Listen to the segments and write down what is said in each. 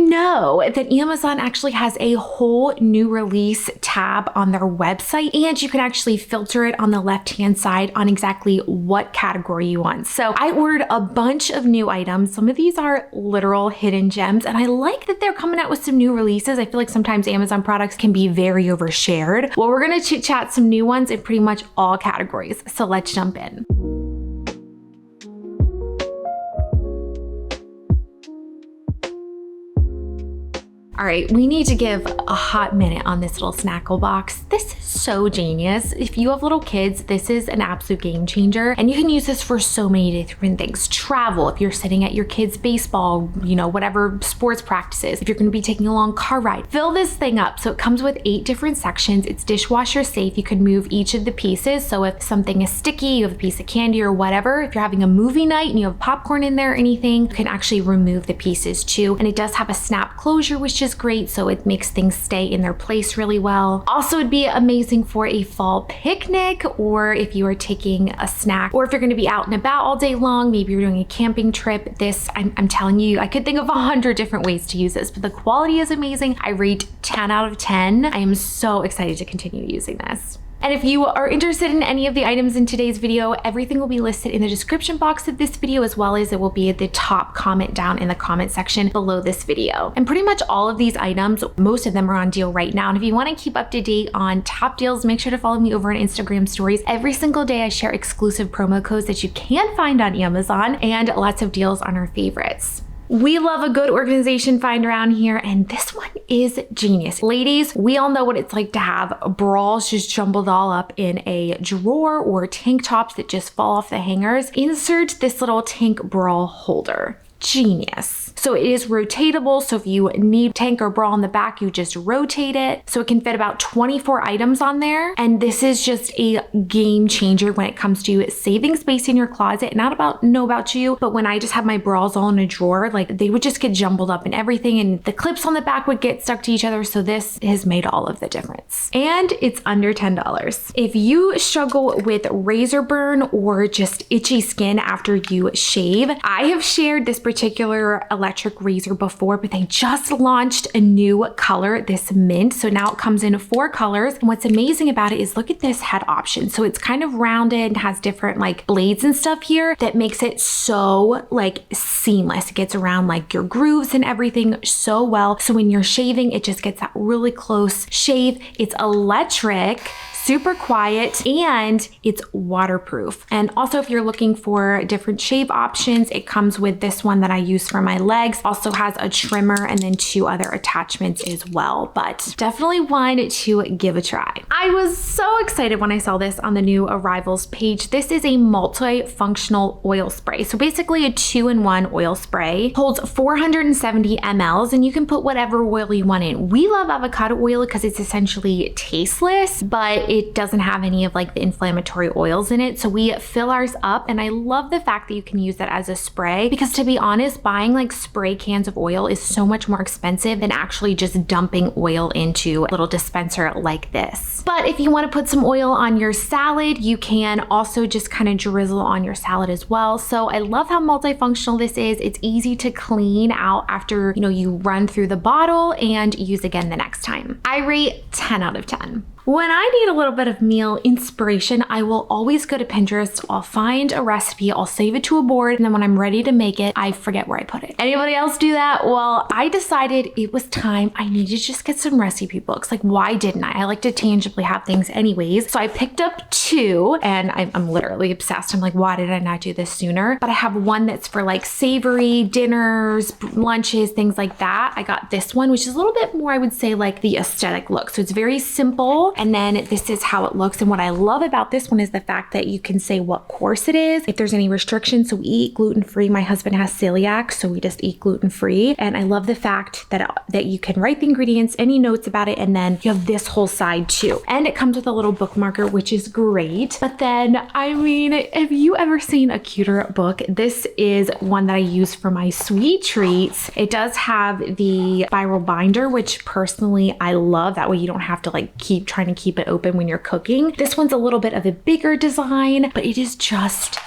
know that Amazon actually has a whole new release tab on their website, and you can actually filter it on the left-hand side on exactly what category you want. So I ordered a bunch of new items. Some of these are literal hidden gems, and I like that they're coming out with some new releases. I feel like sometimes Amazon products can be very overshared. Well, we're gonna chit chat some new ones in pretty much all categories. So let's jump in. All right, we need to give a hot minute on this little snackle box. This is so genius. If you have little kids, this is an absolute game changer, and you can use this for so many different things. Travel, if you're sitting at your kids' baseball, whatever sports practices, if you're gonna be taking a long car ride, fill this thing up. So it comes with 8 different sections. It's dishwasher safe. You can move each of the pieces. So if something is sticky, you have a piece of candy or whatever, if you're having a movie night and you have popcorn in there or anything, you can actually remove the pieces too. And it does have a snap closure, which is great, so it makes things stay in their place really well. Also, it'd be amazing for a fall picnic, or if you are taking a snack, or if you're going to be out and about all day long, maybe you're doing a camping trip. This, I'm telling you, I could think of 100 different ways to use this, but the quality is amazing. I rate 10 out of 10. I am so excited to continue using this. And if you are interested in any of the items in today's video, everything will be listed in the description box of this video, as well as it will be at the top comment down in the comment section below this video. And pretty much all of these items, most of them are on deal right now. And if you want to keep up to date on top deals, make sure to follow me over on Instagram stories. Every single day I share exclusive promo codes that you can find on Amazon and lots of deals on our favorites. We love a good organization find around here, and this one is genius. Ladies, we all know what it's like to have bras just jumbled all up in a drawer, or tank tops that just fall off the hangers. Insert this little tank bra holder. Genius. So it is rotatable, so if you need tank or bra in the back, you just rotate it. So it can fit about 24 items on there. And this is just a game changer when it comes to saving space in your closet. Not about you, but when I just have my bras all in a drawer, like they would just get jumbled up and everything, and the clips on the back would get stuck to each other. So this has made all of the difference. And it's under $10. If you struggle with razor burn or just itchy skin after you shave, I have shared this particular electric razor before, but they just launched a new color, this mint. So now it comes in 4 colors. And what's amazing about it is look at this head option. So it's kind of rounded and has different like blades and stuff here that makes it so like seamless. It gets around like your grooves and everything so well. So when you're shaving, it just gets that really close shave. It's electric, super quiet, and it's waterproof. And also if you're looking for different shave options, it comes with this one that I use for my legs. Also has a trimmer and then 2 other attachments as well, but definitely one to give a try. I was so excited when I saw this on the new arrivals page. This is a multifunctional oil spray. So basically a 2-in-1 oil spray, holds 470 mLs, and you can put whatever oil you want in. We love avocado oil because it's essentially tasteless, but it doesn't have any of like the inflammatory oils in it. So we fill ours up, and I love the fact that you can use that as a spray, because to be honest, buying like spray cans of oil is so much more expensive than actually just dumping oil into a little dispenser like this. But if you want to put some oil on your salad, you can also just kind of drizzle on your salad as well. So I love how multifunctional this is. It's easy to clean out after, you run through the bottle and use again the next time. I rate 10 out of 10. When I need a little bit of meal inspiration, I will always go to Pinterest. I'll find a recipe, I'll save it to a board, and then when I'm ready to make it, I forget where I put it. Anybody else do that? Well, I decided it was time. I needed to just get some recipe books. Like, why didn't I? I like to tangibly have things anyways. So I picked up 2, and I'm literally obsessed. I'm like, why did I not do this sooner? But I have one that's for like savory dinners, lunches, things like that. I got this one, which is a little bit more, I would say, like the aesthetic look. So it's very simple. And then this is how it looks. And what I love about this one is the fact that you can say what course it is, if there's any restrictions. So we eat gluten-free. My husband has celiac, so we just eat gluten-free. And I love the fact that you can write the ingredients, any notes about it, and then you have this whole side too. And it comes with a little bookmarker, which is great. But then, I mean, have you ever seen a cuter book? This is one that I use for my sweet treats. It does have the spiral binder, which personally I love. That way you don't have to like keep trying to keep it open when you're cooking. This one's a little bit of a bigger design, but it is just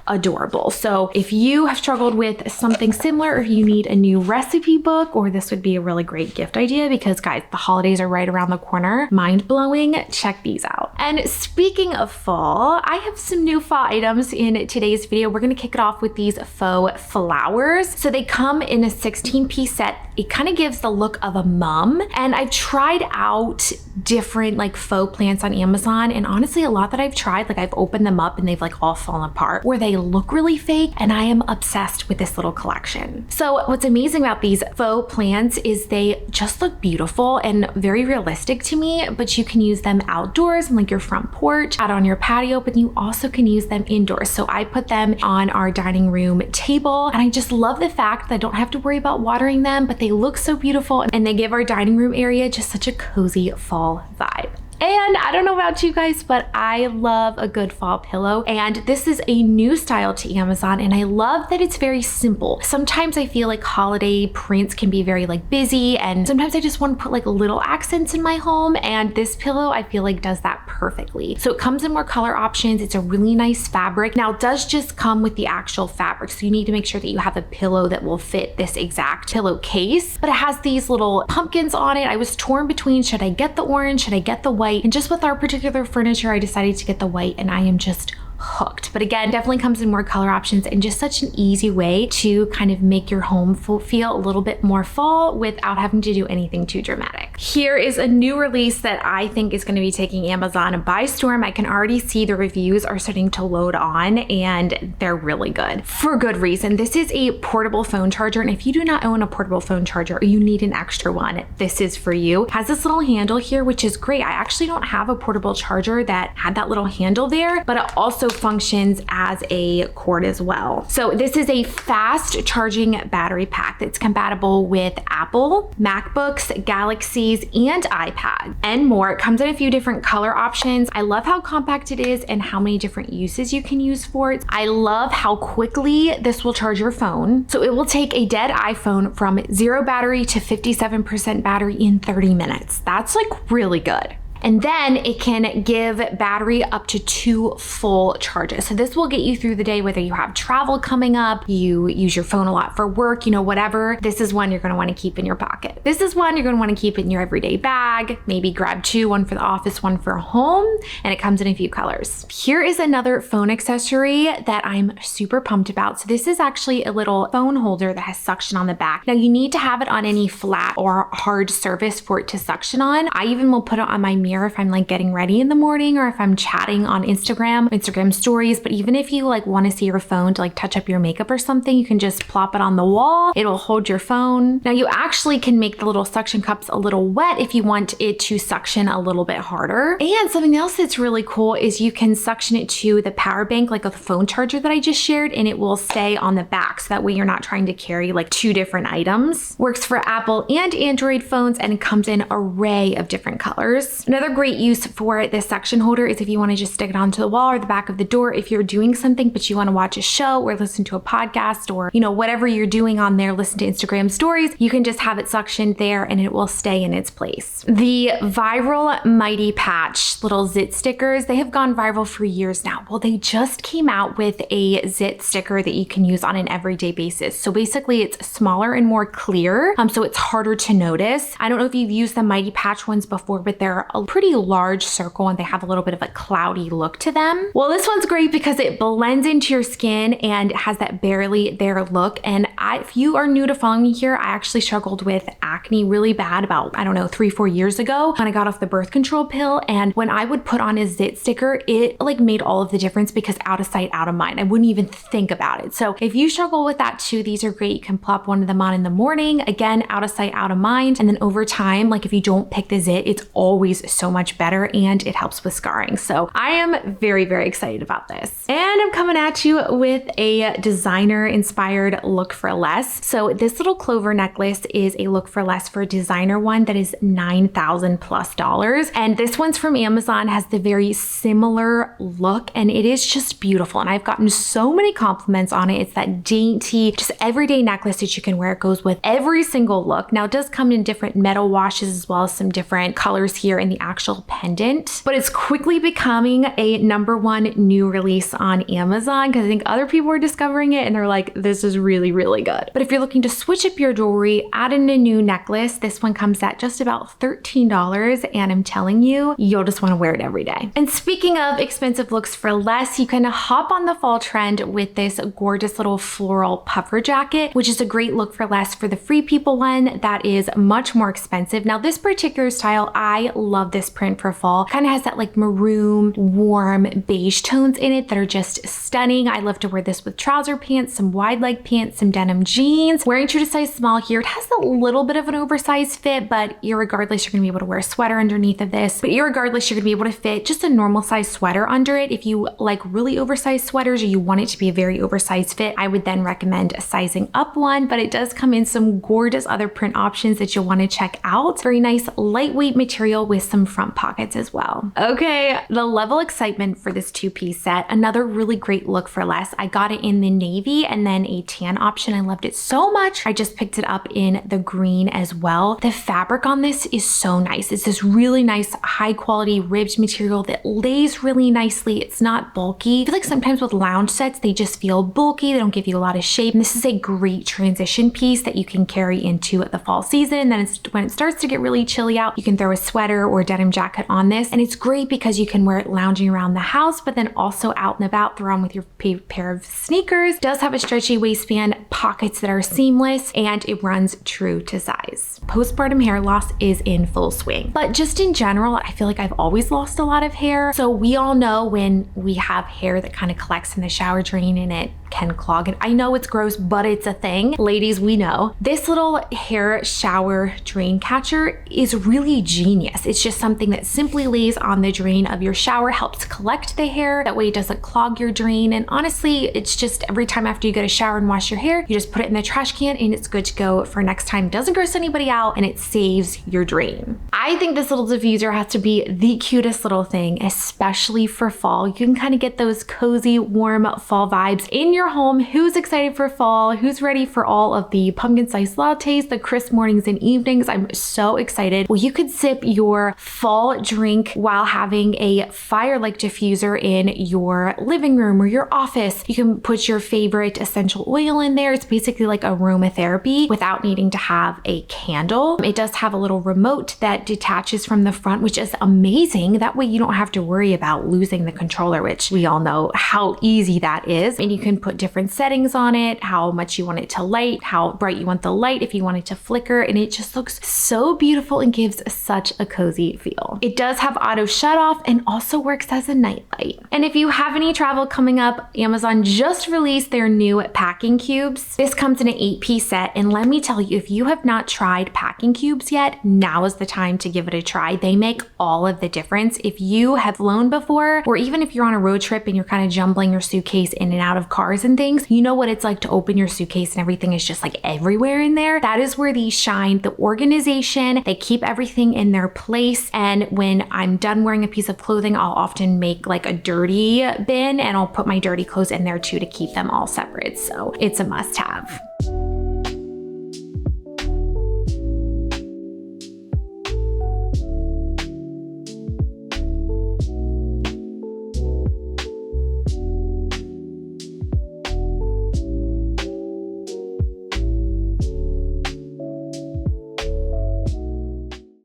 adorable. So if you have struggled with something similar, or you need a new recipe book, or this would be a really great gift idea because guys, the holidays are right around the corner. Mind blowing, check these out. And speaking of fall, I have some new fall items in today's video. We're gonna kick it off with these faux flowers. So they come in a 16-piece set. It kind of gives the look of a mum. And I've tried out different like faux plants on Amazon, and honestly, a lot that I've tried, like I've opened them up and they've like all fallen apart, where they look really fake, and I am obsessed with this little collection. So what's amazing about these faux plants is they just look beautiful and very realistic to me, but you can use them outdoors on like your front porch, out on your patio, but you also can use them indoors. So I put them on our dining room table, and I just love the fact that I don't have to worry about watering them, but they look so beautiful, and they give our dining room area just such a cozy fall vibe. And I don't know about you guys, but I love a good fall pillow. And this is a new style to Amazon, and I love that it's very simple. Sometimes I feel like holiday prints can be very like busy, and sometimes I just want to put like little accents in my home, and this pillow I feel like does that perfectly. So it comes in more color options. It's a really nice fabric. Now it does just come with the actual fabric, so you need to make sure that you have a pillow that will fit this exact pillowcase, but it has these little pumpkins on it. I was torn between, should I get the orange, should I get the white? And just with our particular furniture, I decided to get the white, and I am just hooked. But again, definitely comes in more color options, and just such an easy way to kind of make your home feel a little bit more fall without having to do anything too dramatic. Here is a new release that I think is going to be taking Amazon by storm. I can already see the reviews are starting to load on, and they're really good for good reason. This is a portable phone charger, and if you do not own a portable phone charger or you need an extra one, this is for you. It has this little handle here, which is great. I actually don't have a portable charger that had that little handle there, but it also functions as a cord as well. So this is a fast charging battery pack that's compatible with Apple, MacBooks, Galaxies, and iPad, and more. It comes in a few different color options. I love how compact it is and how many different uses you can use for it. I love how quickly this will charge your phone. So it will take a dead iPhone from 0 battery to 57% battery in 30 minutes. That's like really good. And then it can give battery up to 2 full charges. So this will get you through the day, whether you have travel coming up, you use your phone a lot for work, you know, whatever. This is one you're gonna wanna keep in your pocket. This is one you're gonna wanna keep in your everyday bag, maybe grab 2, one for the office, one for home, and it comes in a few colors. Here is another phone accessory that I'm super pumped about. So this is actually a little phone holder that has suction on the back. Now you need to have it on any flat or hard surface for it to suction on. I even will put it on my mirror if I'm like getting ready in the morning, or if I'm chatting on Instagram stories. But even if you like want to see your phone to like touch up your makeup or something, you can just plop it on the wall. It'll hold your phone. Now you actually can make the little suction cups a little wet if you want it to suction a little bit harder. And something else that's really cool is you can suction it to the power bank, like a phone charger that I just shared, and it will stay on the back. So that way you're not trying to carry like 2 different items. Works for Apple and Android phones, and it comes in an array of different colors. Another great use for this suction holder is if you want to just stick it onto the wall or the back of the door. If you're doing something but you want to watch a show or listen to a podcast, or you know, whatever you're doing on there, listen to Instagram stories, you can just have it suctioned there and it will stay in its place. The viral Mighty Patch little zit stickers, they have gone viral for years now. Well, they just came out with a zit sticker that you can use on an everyday basis. So basically it's smaller and more clear, so it's harder to notice. I don't know if you've used the Mighty Patch ones before, but they're a pretty large circle and they have a little bit of a cloudy look to them. Well, this one's great because it blends into your skin and has that barely there look. And if you are new to following me here, I actually struggled with acne really bad about, I don't know, 3-4 years ago when I got off the birth control pill. And when I would put on a zit sticker, it like made all of the difference because out of sight, out of mind. I wouldn't even think about it. So if you struggle with that too, these are great. You can plop one of them on in the morning. Again, out of sight, out of mind. And then over time, like if you don't pick the zit, it's always so much better and it helps with scarring. So I am very, very excited about this. And I'm coming at you with a designer inspired look for less. So this little clover necklace is a look for less for a designer one that is $9,000+. And this one's from Amazon, has the very similar look and it is just beautiful. And I've gotten so many compliments on it. It's that dainty, just everyday necklace that you can wear. It goes with every single look. Now it does come in different metal washes as well as some different colors here in the actual pendant, but it's quickly becoming a #1 new release on Amazon because I think other people are discovering it and they're like, this is really, really good. But if you're looking to switch up your jewelry, add in a new necklace, this one comes at just about $13, and I'm telling you, you'll just want to wear it every day. And speaking of expensive looks for less, you can hop on the fall trend with this gorgeous little floral puffer jacket, which is a great look for less for the Free People one that is much more expensive. Now this particular style, I love this print for fall. Kind of has that like maroon, warm beige tones in it that are just stunning. I love to wear this with trouser pants, some wide leg pants, some denim jeans. Wearing true to size small here, it has a little bit of an oversized fit, but irregardless, you're gonna be able to wear a sweater underneath of this. But irregardless, you're gonna be able to fit just a normal size sweater under it. If you like really oversized sweaters or you want it to be a very oversized fit, I would then recommend sizing up one, but it does come in some gorgeous other print options that you'll want to check out. Very nice lightweight material with some front pockets as well. Okay, the level excitement for this two-piece set, another really great look for less. I got it in the navy and then a tan option. I loved it so much. I just picked it up in the green as well. The fabric on this is so nice. It's this really nice high quality ribbed material that lays really nicely. It's not bulky. I feel like sometimes with lounge sets, they just feel bulky. They don't give you a lot of shape. And this is a great transition piece that you can carry into the fall season. And then when it starts to get really chilly out, you can throw a sweater or a denim jacket on this. And it's great because you can wear it lounging around the house, but then also out and about, throw on with your pair of sneakers. It does have a stretchy waistband, pockets that are seamless, and it runs true to size. Postpartum hair loss is in full swing. But just in general, I feel like I've always lost a lot of hair. So we all know when we have hair that kind of collects in the shower drain and it can clog it. I know it's gross, but it's a thing. Ladies, we know. This little hair shower drain catcher is really genius. It's just something that simply lays on the drain of your shower, helps collect the hair. That way it doesn't clog your drain. And honestly, it's just every time after you go to shower and wash your hair, you just put it in the trash can and it's good to go for next time. It doesn't gross anybody out and it saves your drain. I think this little diffuser has to be the cutest little thing, especially for fall. You can kind of get those cozy, warm fall vibes in your home. Who's excited for fall? Who's ready for all of the pumpkin spice lattes, the crisp mornings and evenings? I'm so excited. Well, you could sip your fall drink while having a fire-like diffuser in your living room or your office. You can put your favorite essential oil in there. It's basically like aromatherapy without needing to have a candle. It does have a little remote that detaches from the front, which is amazing. That way you don't have to worry about losing the controller, which we all know how easy that is. And you can put different settings on it, how much you want it to light, how bright you want the light, if you want it to flicker, and it just looks so beautiful and gives such a cozy feel. It does have auto shut off and also works as a night light. And if you have any travel coming up, Amazon just released their new packing cubes. This comes in an 8-piece set, and let me tell you, if you have not tried packing cubes yet, now is the time to give it a try. They make all of the difference. If you have flown before, or even if you're on a road trip and you're kind of jumbling your suitcase in and out of cars and things, you know what it's like to open your suitcase and everything is just like everywhere in there. That is where these shine. The organization, they keep everything in their place. And when I'm done wearing a piece of clothing, I'll often make like a dirty bin and I'll put my dirty clothes in there too to keep them all separate. So it's a must have.